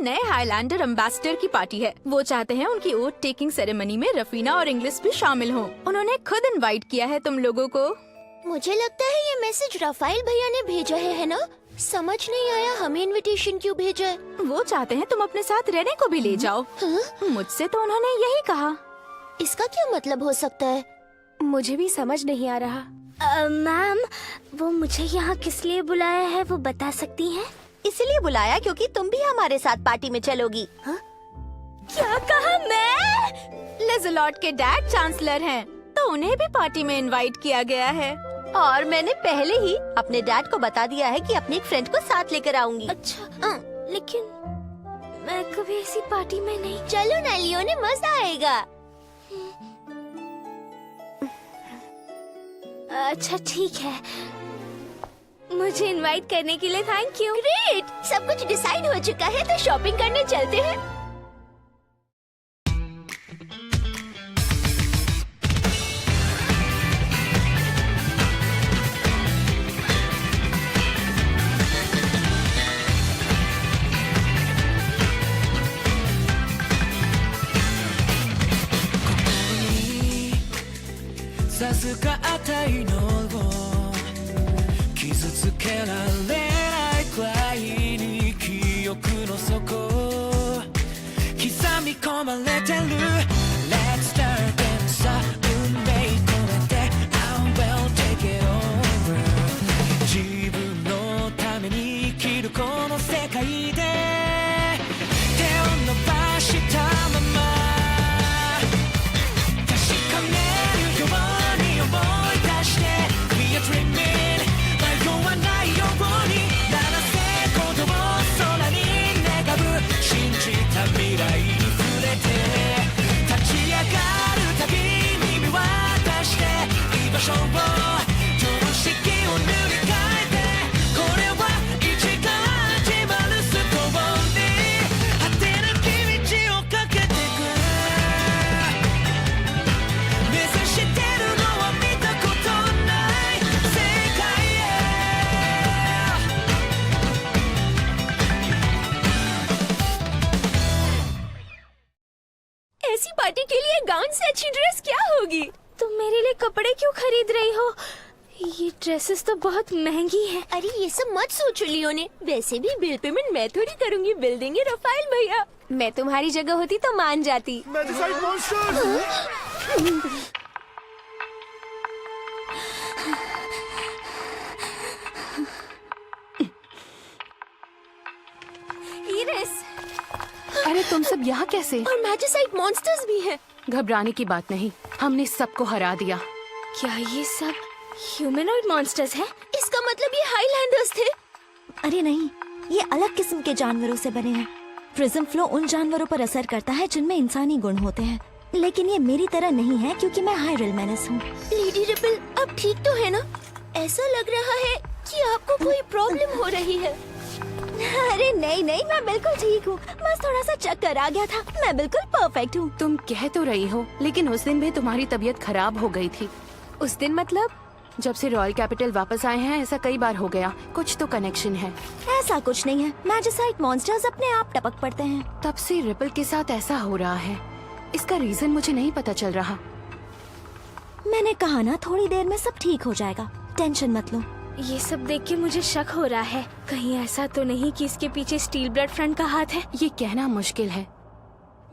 नए highlander ambassador की party है। वो चाहते हैं उनकी ओथ टेकिंग सेरेमनी में रफीना और इंग्लिश भी शामिल हों। उन्होंने खुद इनवाइट किया है तुम लोगों को। मुझे लगता है ये मैसेज राफेल भैया ने भेजा है ना? समझ नहीं आया हमें इनविटेशन क्यों भेजा है। वो चाहते हैं तुम अपने साथ रहने को भी ले जाओ। मुझसे तो उन्होंने यही कहा। इसका क्या मतलब हो सकता है? मुझे भी समझ नहीं आ रहा। मैम, वो मुझे यहाँ किस लिए बुलाया है वो बता सकती हैं? इसलिए बुलाया क्योंकि तुम भी हमारे साथ पार्टी में चलोगी। क्या कहा? मैं लेज़लॉट के डैड चांसलर हैं, तो उन्हें भी पार्टी में इनवाइट किया गया है। और मैंने पहले ही अपने डैड को बता दिया है कि अपनी एक फ्रेंड को साथ लेकर आऊंगी। अच्छा, लेकिन मैं कभी ऐसी पार्टी में नहीं। चलो ना लियोने, मजा आएगा। अच्छा ठीक है, मुझे इनवाइट करने के लिए थैंक यू। ग्रेट, सब कुछ डिसाइड हो चुका है तो शॉपिंग करने चलते हैं। Let's start and stop運命込めて I will take it over 自分のために生きるこの世界で手を伸ばしたまま確かめるように思い出して We are dreaming 迷わないように七瀬ことを空に願う信じた未来に触れて立ち上がるたびに見渡して居場所を常識を塗り替えてこれは一から始まるストーリー果てなき道をかけてく目指してるのは見たことない世界へऐसी party के लिए गाउन से अच्छी ड्रेस क्या होगी? तुम मेरे लिए कपड़े क्यों खरीद रही हो? ये ड्रेसेस तो बहुत महंगी हैं। अरे ये सब मत सोचो लियोने, वैसे भी बिल पेमेंट मैं थोड़ी करूंगी, बिल देंगे राफेल भैया। मैं तुम्हारी जगह होती तो मान जाती। इरिस, अरे तुम सब यहाँ कैसे? और मैजिसाइड मॉन्स्टर्स भी हैं। घबराने की बात नहीं, हमने सबको हरा दिया। क्या ये सब ह्यूमनॉइड मॉन्स्टर्स हैं? इसका मतलब ये हाईलैंडर्स थे। अरे नहीं, ये अलग किस्म के जानवरों से बने हैं। प्रिज्म फ्लो उन जानवरों पर असर करता है जिनमें इंसानी गुण होते हैं, लेकिन ये मेरी तरह नहीं है क्योंकि मैं हाइरल मेनस हूँ। लेडी रिपल, अब ठीक तो है ना? ऐसा लग रहा है कि आपको कोई प्रॉब्लम हो रही है। अरे नहीं नहीं, मैं बिल्कुल ठीक हूँ, बस थोड़ा सा चक्कर आ गया था। मैं बिल्कुल परफेक्ट हूँ। तुम कह तो रही हो, लेकिन उस दिन भी तुम्हारी तबीयत खराब हो गई थी। उस दिन मतलब? जब से रॉयल कैपिटल वापस आए हैं ऐसा कई बार हो गया। कुछ तो कनेक्शन है। ऐसा कुछ नहीं है, मैजिसाइड मॉन्स्टर्स अपने आप टपक पड़ते हैं। तब से रिपल के साथ ऐसा हो रहा है, इसका रीजन मुझे नहीं पता चल रहा। मैंने कहा ना, थोड़ी देर में सब ठीक हो जाएगा, टेंशन मत लो। ये सब देख के मुझे शक हो रहा है। कहीं ऐसा तो नहीं कि इसके पीछे स्टील ब्लड फ्रेंड का हाथ है? ये कहना मुश्किल है।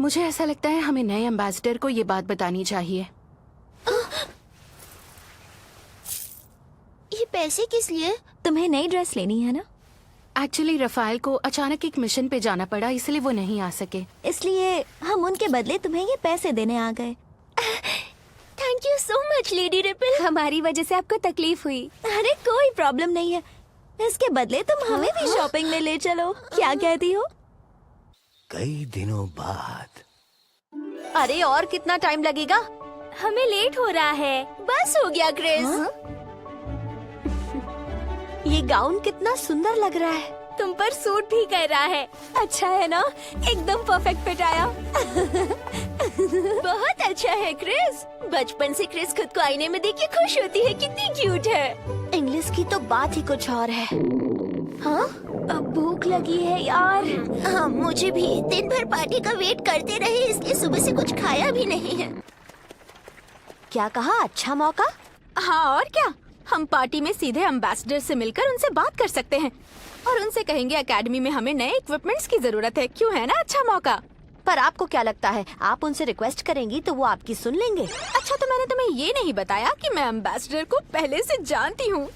मुझे ऐसा लगता है हमें नए एम्बेसडर को ये बात बतानी चाहिए। ये पैसे किस लिए? तुम्हें नई ड्रेस लेनी है ना? एक्चुअली राफेल को अचानक एक मिशन पे जाना पड़ा, इसलिए वो नहीं आ सके। इसलिए हम उनके बदले तुम्हें ये पैसे देने आ गए। Thank you so much lady ripple. हमारी वजह से आपको तकलीफ हुई। अरे कोई प्रॉब्लम नहीं है, इसके बदले तुम हमें भी शॉपिंग में ले चलो, क्या कहती हो? कई दिनों बाद। अरे और कितना टाइम लगेगा? हमें लेट हो रहा है। बस हो गया क्रिस। ये गाउन कितना सुंदर लग रहा है। तुम पर सूट भी कर रहा है। अच्छा है ना? एकदम परफेक्ट फिट आया। बहुत अच्छा है क्रिस। बचपन से क्रिस खुद को आईने में देख के खुश होती है, कितनी क्यूट है। इंग्लिश की तो बात ही कुछ और है। हाँ, अब भूख लगी है यार। हाँ, मुझे भी। दिन भर पार्टी का वेट करते रहे, इसलिए सुबह से कुछ खाया भी नहीं है। क्या कहा? अच्छा मौका? हाँ और क्या, हम पार्टी में सीधे एम्बेसडर से मिलकर उनसे बात कर सकते हैं और उनसे कहेंगे एकेडमी में हमें नए इक्विपमेंट्स की जरूरत है। क्यों, है ना अच्छा मौका? पर आपको क्या लगता है, आप उनसे रिक्वेस्ट करेंगी तो वो आपकी सुन लेंगे? अच्छा, तो मैंने तुम्हें ये नहीं बताया कि मैं एम्बेसडर को पहले से जानती हूँ।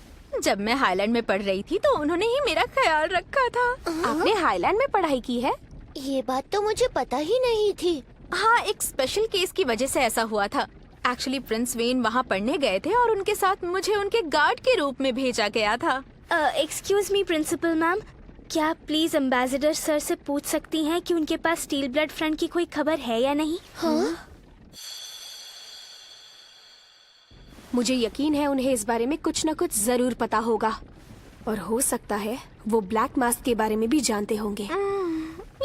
जब मैं हाईलैंड में पढ़ रही थी तो उन्होंने ही मेरा ख्याल रखा था। आपने हाईलैंड में पढ़ाई की है? ये बात तो मुझे पता ही नहीं थी। हाँ, एक स्पेशल केस की वजह से ऐसा हुआ था। एक्चुअली प्रिंस वेन वहाँ पढ़ने गए थे और उनके साथ मुझे उनके गार्ड के रूप में भेजा गया था। एक्सक्यूज मी प्रिंसिपल मैम, क्या आप प्लीज एम्बेसडर सर से पूछ सकती हैं कि उनके पास स्टील ब्लड फ्रंट की कोई खबर है या नहीं? हाँ? मुझे यकीन है उन्हें इस बारे में कुछ न कुछ जरूर पता होगा और हो सकता है वो ब्लैक मास्क के बारे में भी जानते होंगे।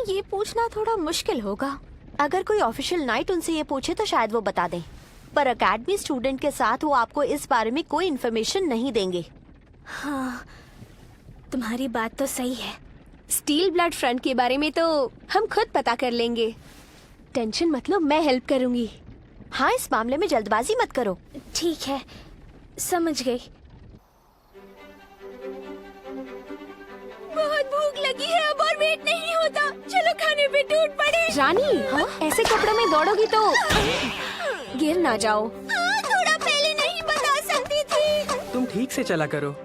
ये पूछना थोड़ा मुश्किल होगा। अगर कोई ऑफिशियल नाइट उनसे ये पूछे तो शायद वो बता दें, पर अकेडमी स्टूडेंट के साथ वो आपको इस बारे में कोई इन्फॉर्मेशन नहीं देंगे। हाँ, तुम्हारी बात तो सही है। स्टील ब्लड फ्रंट के बारे में तो हम खुद पता कर लेंगे। टेंशन मत लो, मैं हेल्प करूंगी। हाँ, इस मामले में जल्दबाजी मत करो। ठीक है, समझ गई। बहुत भूख लगी है अब और वेट नहीं होता। चलो खाने पे टूट पड़े। रानी, ऐसे कपड़ों में दौड़ोगी तो गिर ना जाओ। थोड़ा पहले नहीं बता सकती थी। तुम ठीक से चला करो।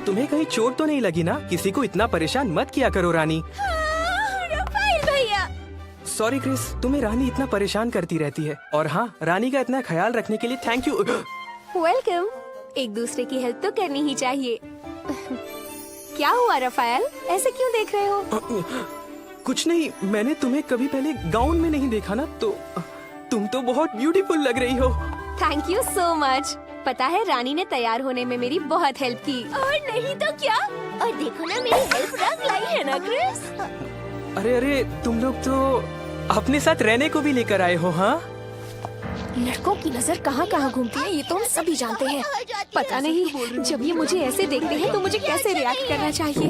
तुम्हें कहीं चोट तो नहीं लगी ना? किसी को इतना परेशान मत किया करो रानी। रफाइल भैया। सॉरी क्रिस, तुम्हें रानी इतना परेशान करती रहती है। और हाँ, रानी का इतना ख्याल रखने के लिए थैंक यू। वेलकम। एक दूसरे की हेल्प तो करनी ही चाहिए। क्या हुआ रफायल, ऐसे क्यों देख रहे हो? कुछ नहीं, मैंने तुम्हें कभी पहले गाउन में नहीं देखा ना, तो तुम तो बहुत ब्यूटीफुल लग रही हो। Thank you so much. पता है, रानी ने तैयार होने में मेरी बहुत हेल्प की। और नहीं तो क्या। और देखो ना, मेरी हेल्प रंग लाई है ना क्रिस। अरे अरे, तुम लोग तो अपने साथ रहने को भी लेकर आए हो। हाँ, लड़कों की नजर कहाँ कहाँ घूमती है ये तो हम सभी जानते हैं। पता नहीं जब ये मुझे ऐसे देखते हैं तो मुझे कैसे रिएक्ट करना चाहिए।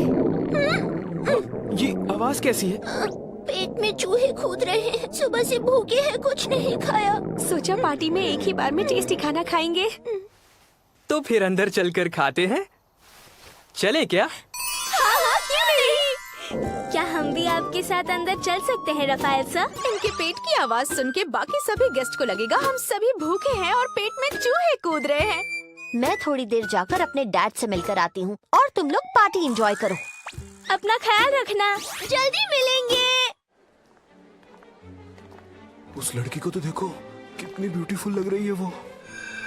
ये आवाज कैसी है? पेट में चूहे कूद रहे हैं। सुबह से भूखे हैं, कुछ नहीं खाया। सोचा पार्टी में एक ही बार में टेस्टी खाना खाएंगे। तो फिर अंदर चलकर खाते हैं, चले क्या? क्यों नहीं? क्या हम भी आपके साथ अंदर चल सकते हैं रफायल सर? इनके पेट की आवाज सुन के बाकी सभी गेस्ट को लगेगा हम सभी भूखे हैं और पेट में चूहे कूद रहे हैं। मैं थोड़ी देर जाकर अपने डैड से मिलकर आती हूँ और तुम लोग पार्टी एंजॉय करो। अपना ख्याल रखना। जल्दी मिलेंगे। उस लड़की को तो देखो, कितनी ब्यूटीफुल लग रही है वो।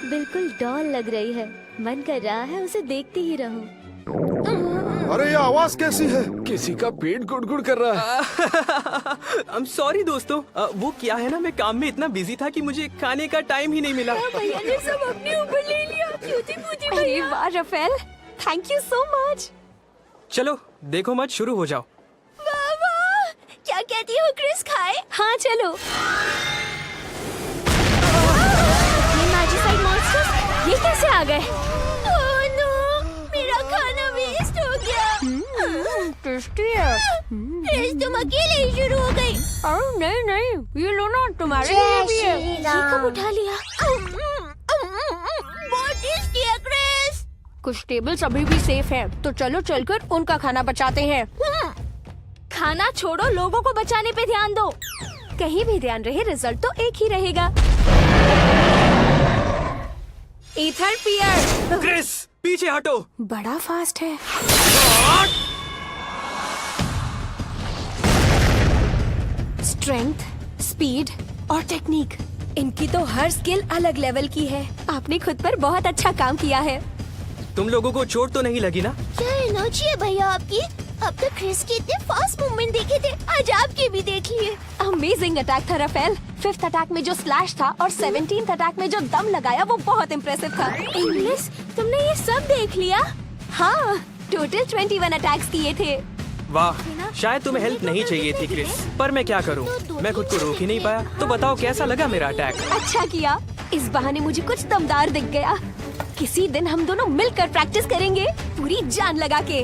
बिल्कुल डॉल लग रही है। मन कर रहा है उसे देखती ही रहूं। अरे ये आवाज कैसी है? किसी का पेट गुड़गुड़ कर रहा है। आई एम सॉरी दोस्तों, वो क्या है ना, मैं काम में इतना बिजी था कि मुझे खाने का टाइम ही नहीं मिला। भैया ने सब अपने ऊपर ले लिया। क्यूटी अरे वाह रफेल, थैंक यू सो मच। चलो देखो मत, शुरू हो जाओ। वाह, क्या कहती हो क्रिस, खाए? हाँ चलो। ये मैजिसाइड मॉन्स्टर्स, ये कैसे आ गए? ओह नो, मेरा खाना वेस्ट हो गया। टेस्टी है। क्रिस, तुम अकेले ही शुरू हो गई। अरे नहीं नहीं, ये लो ना, तुम्हारे लिए भी है। ये कब उठा लिया? बहुत टेस्टी है क्रिस। कुछ टेबल्स अभी भी सेफ है, तो चलो चलकर उनका खाना बचाते हैं। खाना छोड़ो, लोगों को बचाने पे ध्यान दो। कहीं भी ध्यान रहे, रिजल्ट तो एक ही रहेगा। ईथर पियर। क्रिस, पीछे हटो। बड़ा फास्ट है। स्ट्रेंथ, स्पीड और टेक्निक, इनकी तो हर स्किल अलग लेवल की है। आपने खुद पर बहुत अच्छा काम किया है। तुम लोगों को चोट तो नहीं लगी ना? क्या एनर्जी है भैया आपकी। अब तक क्रिस के इतने फास्ट मूवमेंट देखे थे, आज आपके भी देख लिए। अमेजिंग अटैक था रफेल। 5th अटैक में जो स्लैश था और 17th अटैक में जो दम लगाया वो बहुत इम्प्रेसिव था। इंग्लिश, तुमने ये सब देख लिया? हाँ, टोटल 21 अटैक्स किए थे। वाह, शायद तुम्हें हेल्प नहीं चाहिए थी क्रिस, पर मैं क्या करूं, मैं खुद को रोक ही नहीं पाया। तो बताओ कैसा लगा मेरा अटैक? अच्छा किया, इस बहाने मुझे कुछ दमदार दिख गया। किसी दिन हम दोनों मिलकर प्रैक्टिस करेंगे, पूरी जान लगा के।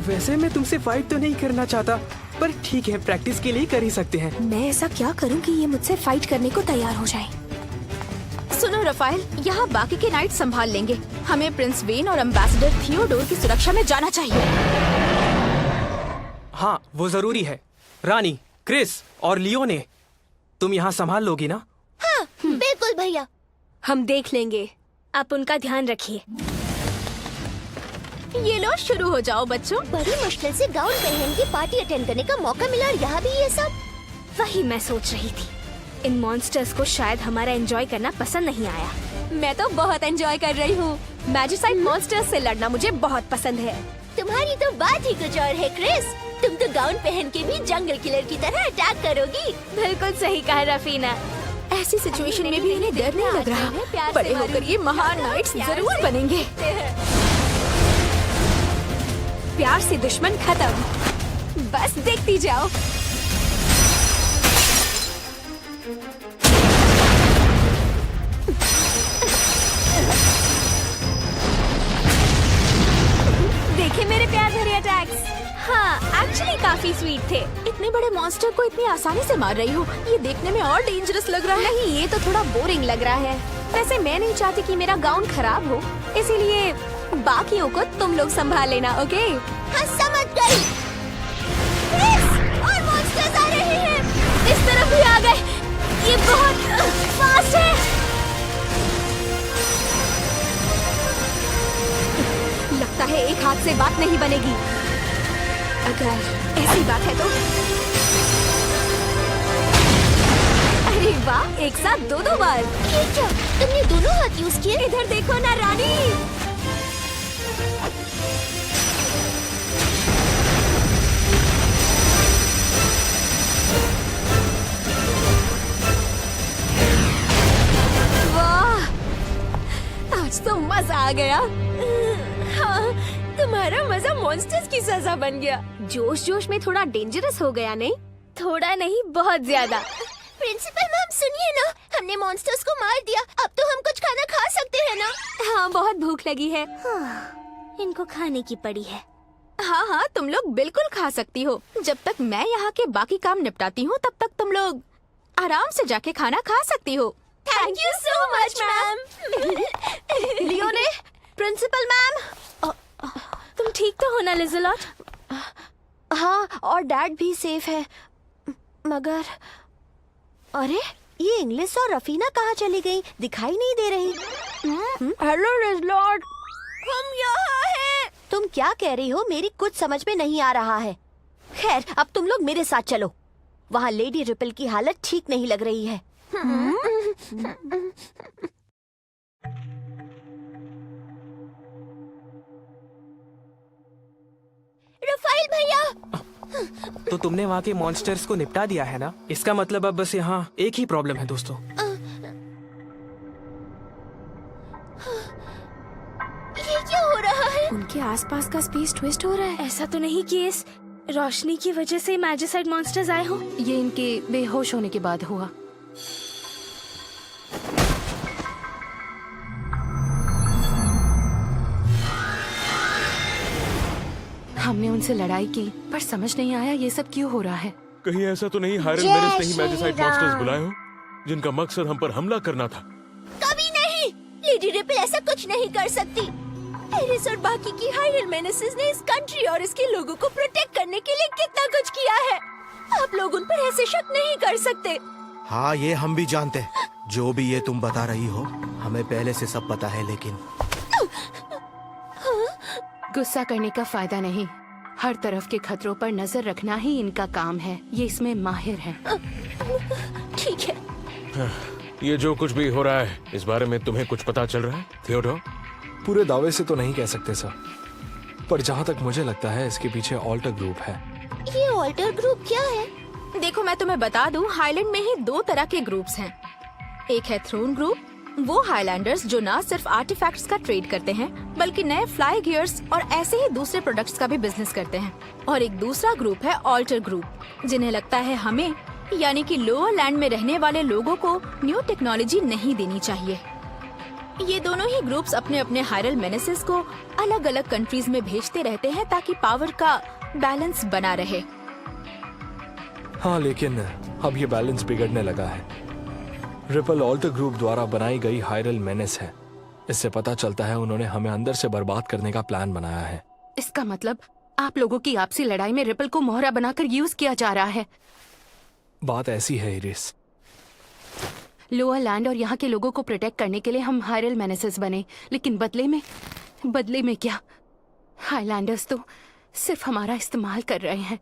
वैसे मैं तुमसे फाइट तो नहीं करना चाहता, पर ठीक है, प्रैक्टिस के लिए कर ही सकते हैं। मैं ऐसा क्या करूं कि ये मुझसे फाइट करने को तैयार हो जाए? सुनो रफाइल, यहाँ बाकी के नाइट संभाल लेंगे। हमें प्रिंस वेन और एम्बेसडर थियोडोर की सुरक्षा में जाना चाहिए। हाँ, वो जरूरी है। रानी, क्रिस और लियोने, तुम यहाँ संभाल लोगी ना? हाँ बिल्कुल भैया। हम देख लेंगे, आप उनका ध्यान रखिए। ये लो, शुरू हो जाओ बच्चों। बड़ी मुश्किल से गाउन पहन के पार्टी अटेंड करने का मौका मिला और यहाँ भी ये सब। वही मैं सोच रही थी, इन मॉन्स्टर्स को शायद हमारा एंजॉय करना पसंद नहीं आया। मैं तो बहुत एंजॉय कर रही हूँ। मैजिसाइड मॉन्स्टर्स से लड़ना मुझे बहुत पसंद है। तुम्हारी तो बात ही कुछ और है क्रिस। तुम तो गाउन पहन के भी जंगल किलर की तरह अटैक करोगी। बिल्कुल सही कहा रफीना। ऐसी सिचुएशन में भी इन्हें डर नहीं लग रहा। प्यार से बड़े होकर ये महान नाइट्स जरूर बनेंगे। प्यार से दुश्मन खत्म, बस देखती जाओ। देखे मेरे प्यार भरे अटैक्स। हाँ, एक्चुअली काफी स्वीट थे। इतने बड़े मॉन्स्टर को इतनी आसानी से मार रही हो, ये देखने में और डेंजरस लग रहा है। नहीं, ये तो थोड़ा बोरिंग लग रहा है। वैसे मैं नहीं चाहती कि मेरा गाउन खराब हो, इसीलिए बाकियों को तुम लोग संभाल लेना, ओके? हाँ समझ गई। क्रिस, और मॉन्स्टर्स आ रहे हैं। इस तरफ भी आ गए। ये बहुत फास्ट है। लगता है एक हाथ से बात नहीं बनेगी। अगर ऐसी बात है तो अरे वाह, एक साथ दो बार। ये क्या, तुमने दोनों हाथ यूज किए? इधर देखो ना रानी। वाह, आज तो मजा आ गया। हाँ, तुम्हारा मजा मॉन्स्टर्स की सजा बन गया। जोश जोश में थोड़ा डेंजरस हो गया नहीं? थोड़ा नहीं, बहुत ज्यादा। प्रिंसिपल मैम सुनिए ना, हमने मॉन्स्टर्स को मार दिया। अब तो हम कुछ खाना खा सकते हैं ना? हाँ, बहुत भूख लगी है। इनको खाने की पड़ी है। हाँ हाँ, तुम लोग बिल्कुल खा सकती हो। जब तक मैं यहाँ के बाकी काम निपटाती हूँ, तब तक तुम लोग आराम से जाके खाना खा सकती हो। Thank you so much ma'am. लियोने, प्रिंसिपल मैम, तुम ठीक तो हो ना लिज़लॉट? हाँ, और डैड भी सेफ है। मगर अरे, ये इंग्लिश और रफीना कहाँ चली गई? दिखाई नहीं दे रही। हेलो लिज़लॉट, हम यहाँ हैं। तुम क्या कह रही हो? मेरी कुछ समझ में नहीं आ रहा है। खैर, अब तुम लोग मेरे साथ चलो। वहाँ लेडी रिपल की हालत ठीक नहीं लग रही है। रफाइल भैया, तो तुमने वहाँ के मॉन्स्टर्स को निपटा दिया है ना? इसका मतलब अब बस यहाँ एक ही प्रॉब्लम है दोस्तों। ये क्या हो रहा है? उनके आसपास का स्पेस ट्विस्ट हो रहा है। ऐसा तो नहीं कि इस रोशनी की वजह से मैजिसाइड मॉन्स्टर्स आए हो? ये इनके बेहोश होने के बाद हुआ। हमने उनसे लड़ाई की, पर समझ नहीं आया ये सब क्यों हो रहा है। कहीं ऐसा तो नहीं हायरल मेरिस ने ही मैजिसाइड मॉन्स्टर्स बुलाए हो, जिनका मकसद हम पर हमला करना था? कभी नहीं। लेडी रिपल ऐसा कुछ नहीं कर सकती। एरिस और बाकी की हायरल मेनेसेस ने इस कंट्री और इसके लोगों को प्रोटेक्ट करने के लिए कितना कुछ किया है। आप लोग उन पर ऐसे शक नहीं कर सकते। हाँ, ये हम भी जानते हैं। जो भी ये तुम बता रही हो, हमें पहले से सब पता है, लेकिन गुस्सा करने का फायदा नहीं। हर तरफ के खतरों पर नजर रखना ही इनका काम है। ये इसमें माहिर हैं। ठीक है। ये जो कुछ भी हो रहा है, इस बारे में तुम्हें कुछ पता चल रहा है थियोडोर? पूरे दावे से तो नहीं कह सकते सर, पर जहाँ तक मुझे लगता है इसके पीछे ऑल्टर ग्रुप है। ये ऑल्टर ग्रुप क्या है? देखो, मैं तुम्हें बता दूं, हाईलैंड में ही दो तरह के ग्रुप्स हैं। एक है थ्रोन ग्रुप, वो हाईलैंडर्स जो ना सिर्फ आर्टिफैक्ट्स का ट्रेड करते हैं, बल्कि नए फ्लाई गियर्स और ऐसे ही दूसरे प्रोडक्ट्स का भी बिजनेस करते हैं। और एक दूसरा ग्रुप है ऑल्टर ग्रुप, जिन्हें लगता है हमें, यानी कि लोअर लैंड में रहने वाले लोगों को न्यू टेक्नोलॉजी नहीं देनी चाहिए। ये दोनों ही ग्रुप्स अपने अपने हायरल मेनेसेस को अलग अलग कंट्रीज में भेजते रहते हैं ताकि पावर का बैलेंस बना रहे। हाँ, लेकिन अब ये बैलेंस बिगड़ने लगा है। रिपल ऑल्टर ग्रुप द्वारा बनाई गई हायरल मेनेस है। इससे पता चलता है उन्होंने हमें अंदर से बर्बाद करने का प्लान बनाया है। इसका मतलब आप लोगों की आपसी लड़ाई में रिपल को मोहरा बनाकर यूज किया जा रहा है। बात ऐसी है इरिस। लोअर लैंड और यहाँ के लोगों को प्रोटेक्ट करने के लिए हम हायरल मेनेसेस बने, लेकिन बदले में क्या? हाईलैंडर्स तो सिर्फ हमारा इस्तेमाल कर रहे हैं।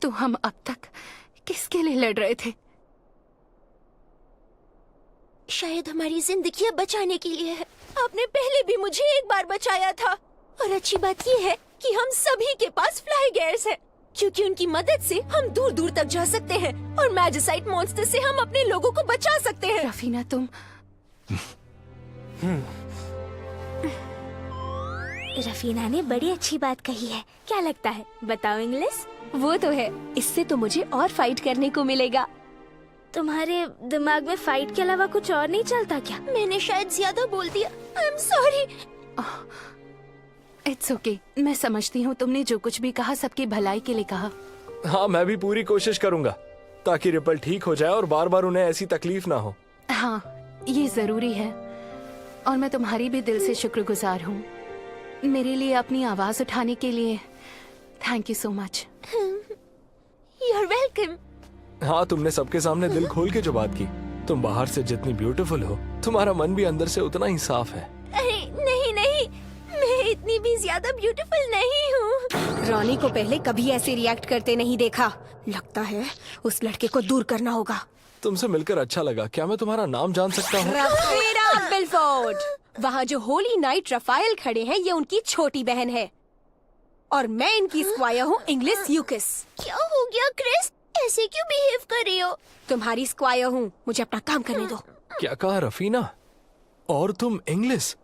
तो हम अब तक किसके लिए लड़ रहे थे? शायद हमारी जिंदगियां बचाने के लिए है। आपने पहले भी मुझे एक बार बचाया था। और अच्छी बात ये है कि हम सभी के पास फ्लाई गेयर्स है, क्योंकि उनकी मदद से हम दूर दूर तक जा सकते हैं और मैजिसाइट मॉन्स्टर से हम अपने लोगों को बचा सकते हैं। रफीना, तुम रफीना ने बड़ी अच्छी बात कही है। क्या लगता है? बताओ इंग्लिश। वो तो है, इससे तो मुझे और फाइट करने को मिलेगा। तुम्हारे दिमाग में फाइट के अलावा कुछ और नहीं चलता क्या? मैंने शायद ज्यादा बोल दिया। I am sorry. It's okay, मैं समझती हूँ तुमने जो कुछ भी कहा सबकी भलाई के लिए कहा। हाँ, मैं भी पूरी कोशिश करूंगा ताकि रिपल ठीक हो जाए और बार बार उन्हें ऐसी तकलीफ ना हो। हाँ, ये जरूरी है और मैं तुम्हारी भी दिल से शुक्रगुजार हूँ। मेरे लिए अपनी आवाज उठाने के लिए thank you so much. You are welcome. हाँ, तुमने सबके सामने दिल खोल के जो बात की। तुम बाहर से जितनी ब्यूटीफुल हो, तुम्हारा मन भी अंदर से उतना ही साफ है। अरे नहीं नहीं, मैं इतनी भी ज्यादा ब्यूटीफुल नहीं हूँ। रॉनी को पहले कभी ऐसे रिएक्ट करते नहीं देखा। लगता है उस लड़के को दूर करना होगा। तुमसे मिलकर अच्छा लगा। क्या मैं तुम्हारा नाम जान सकता हूँ? रफीना बिलफोर्ड। वहाँ जो होली नाइट रफाइल खड़े हैं, ये उनकी छोटी बहन है और मैं इनकी स्क्वायर हूँ इंग्लिश यूकिस। क्या हो गया क्रिस? ऐसे क्यों बिहेव कर रही हो? तुम्हारी स्क्वायर हूँ, मुझे अपना काम करने दो। क्या कहा रफीना? और तुम इंग्लिश?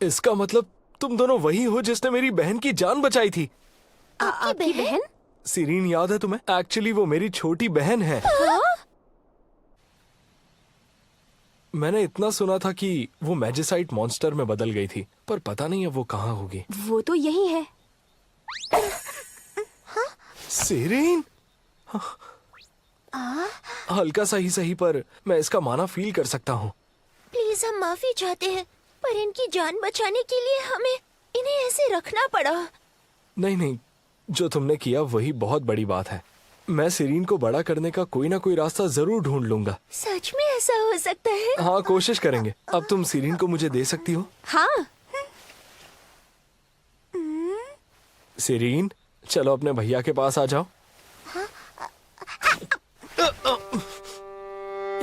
इसका मतलब तुम दोनों वही हो जिसने मेरी बहन की जान बचाई थी। आपकी बहन? सीरीन याद है तुम्हें? एक्चुअली वो मेरी छोटी बहन है। मैंने इतना सुना था कि वो मैजिसाइट मॉन्स्टर में बदल गई थी, पर पता नहीं अब वो कहाँ होगी। वो तो यही है। सीरीन? हल्का सा ही सही, पर मैं इसका माना फील कर सकता हूँ। प्लीज, हम माफी चाहते हैं, पर इनकी जान बचाने के लिए हमें इन्हें ऐसे रखना पड़ा। नहीं, जो तुमने किया वही बहुत बड़ी बात है। मैं सीरीन को बड़ा करने का कोई ना कोई रास्ता जरूर ढूंढ लूंगा। सच में ऐसा हो सकता है? हाँ, कोशिश करेंगे। अब तुम सीरीन को मुझे दे सकती हो? हाँ। सीरीन, चलो अपने भैया के पास आ जाओ।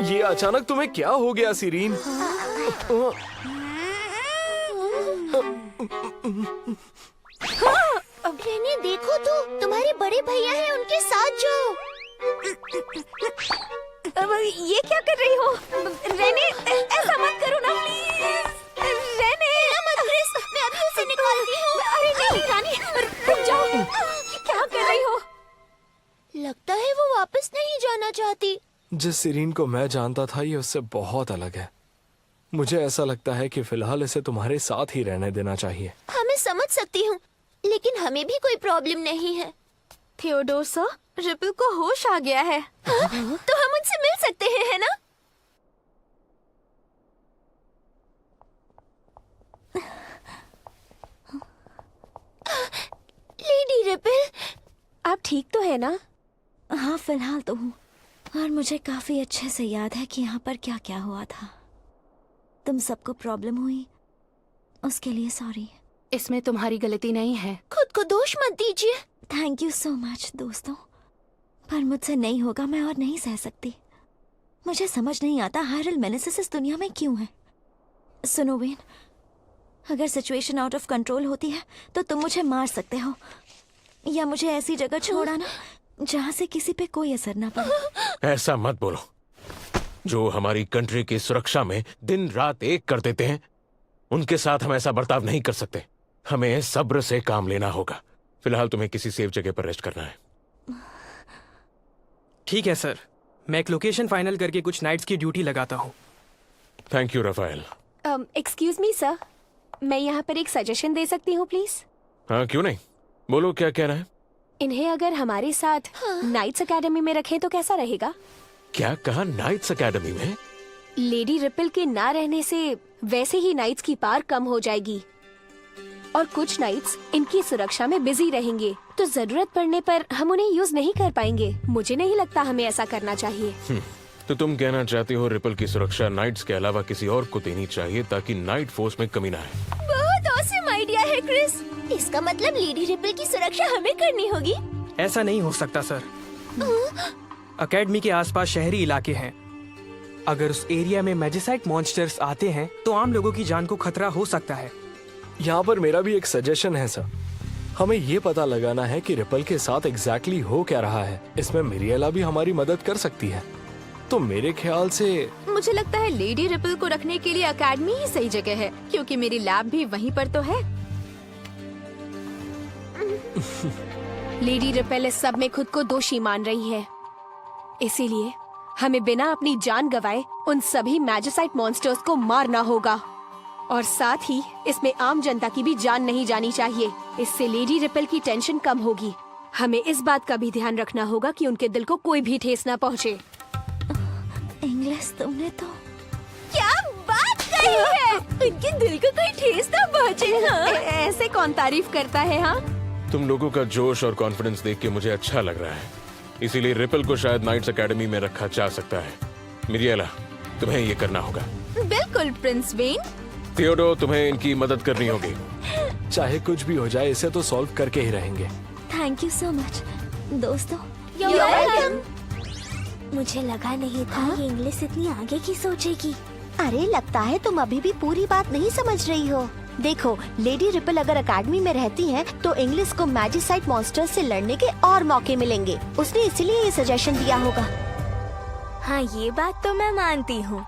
ये अचानक तुम्हें क्या हो गया सीरीन? रेने, देखो तो तुम्हारे बड़े भैया हैं, उनके साथ जाओ। ये क्या कर रही हो? रेने, ऐसा मत करो ना प्लीज। रेने, मत क्रिस, मैं अभी उसे निकालती हूँ। अरे नहीं रानी, रुक जाओ। क्या कर रही हो? लगता है वो वापस नहीं जाना चाहती। जिस सीरीन को मैं जानता था ये उससे बहुत अलग है। मुझे ऐसा लगता है कि फिलहाल इसे तुम्हारे साथ ही रहने देना चाहिए। हाँ, मैं समझ सकती हूँ, लेकिन हमें भी कोई प्रॉब्लम नहीं है। थियोडोर सर, रिपल को होश आ गया है। तो हम उनसे मिल सकते हैं, है ना? लेडी रिपल, आप ठीक तो है ना? हाँ, फिलहाल तो हूँ और मुझे काफी अच्छे से याद है कि यहाँ पर क्या क्या हुआ था। तुम सबको प्रॉब्लम हुई, उसके लिए सॉरी। इसमें तुम्हारी गलती नहीं है। खुद को दोष मत दीजिए। थैंक यू सो मच दोस्तों, पर मुझसे नहीं होगा, मैं और नहीं सह सकती। मुझे समझ नहीं आता हायरल मेनेसेस इस दुनिया में क्यों है। सुनो वेन, अगर सिचुएशन आउट ऑफ कंट्रोल होती है तो तुम मुझे मार सकते हो या मुझे ऐसी जगह छोड़ाना जहाँ से किसी पे कोई असर ना पड़े। ऐसा मत बोलो। जो हमारी कंट्री की सुरक्षा में दिन रात एक कर देते हैं, उनके साथ हम ऐसा बर्ताव नहीं कर सकते। हमें सब्र से काम लेना होगा। फिलहाल तुम्हें किसी सेफ जगह पर रेस्ट करना है। ठीक है सर, मैं एक लोकेशन फाइनल करके कुछ नाइट्स की ड्यूटी लगाता हूँ। Thank you Rafael. Excuse me sir, मैं यहाँ पर एक सजेशन दे सकती हूँ प्लीज? हाँ, क्यों नहीं, बोलो क्या कहना है। इन्हें अगर हमारे साथ नाइट्स एकेडमी में रखें तो कैसा रहेगा? क्या कहा, नाइट्स एकेडमी में? लेडी रिपल के ना रहने से वैसे ही नाइट्स की पार कम हो जाएगी और कुछ नाइट्स इनकी सुरक्षा में बिजी रहेंगे, तो जरूरत पड़ने पर हम उन्हें यूज नहीं कर पाएंगे। मुझे नहीं लगता हमें ऐसा करना चाहिए। तो तुम कहना चाहती हो रिपल की सुरक्षा नाइट्स के अलावा किसी और को देनी चाहिए ताकि नाइट फोर्स में कमी ना आए। बहुत ऑसम आइडिया है क्रिस। इसका मतलब लेडी रिपल की सुरक्षा हमें करनी होगी। ऐसा नहीं हो सकता सर। अकेडमी के आसपास शहरी इलाके हैं। अगर उस एरिया में मैजिसाइट मॉन्स्टर्स आते हैं तो आम लोगों की जान को खतरा हो सकता है। यहाँ पर मेरा भी एक सजेशन है सर। हमें ये पता लगाना है कि रिपल के साथ एग्जैक्टली हो क्या रहा है। इसमें मिरिएला भी हमारी मदद कर सकती है। तो मेरे ख्याल से मुझे लगता है लेडी रिपल को रखने के लिए अकेडमी ही सही जगह है, क्योंकि मेरी लैब भी वहीं पर तो है। लेडी रिपल इस सब में खुद को दोषी मान रही है, इसीलिए हमें बिना अपनी जान गवाए उन सभी मैजिसाइट मॉन्स्टर्स को मारना होगा और साथ ही इसमें आम जनता की भी जान नहीं जानी चाहिए। इससे लेडी रिपल की टेंशन कम होगी। हमें इस बात का भी ध्यान रखना होगा कि उनके दिल को कोई भी ठेस ना पहुंचे। इंग्लिश, तुमने तो क्या बात कही है। उनके दिल को कोई ठेस ना पहुंचे। हाँ? ऐसे कौन तारीफ करता है? हाँ, तुम लोगों का जोश और कॉन्फिडेंस देख के मुझे अच्छा लग रहा है। इसीलिए रिपल को शायद नाइट्स एकेडमी में रखा जा सकता है। मिरिएला, तुम्हें ये करना होगा। बिल्कुल प्रिंस वेन। थियोडोर, तुम्हें इनकी मदद करनी होगी। चाहे कुछ भी हो जाए, इसे तो सॉल्व करके ही रहेंगे। थैंक यू सो मच दोस्तों। मुझे लगा नहीं था ये इंग्लिश इतनी आगे की सोचेगी। अरे लगता है तुम अभी भी पूरी बात नहीं समझ रही हो। देखो, लेडी रिपल अगर अकेडमी में रहती हैं, तो इंग्लिश को मैजिसाइट मॉन्स्टर्स से लड़ने के और मौके मिलेंगे। उसने इसलिए ये सजेशन दिया होगा। हाँ, ये बात तो मैं मानती हूँ।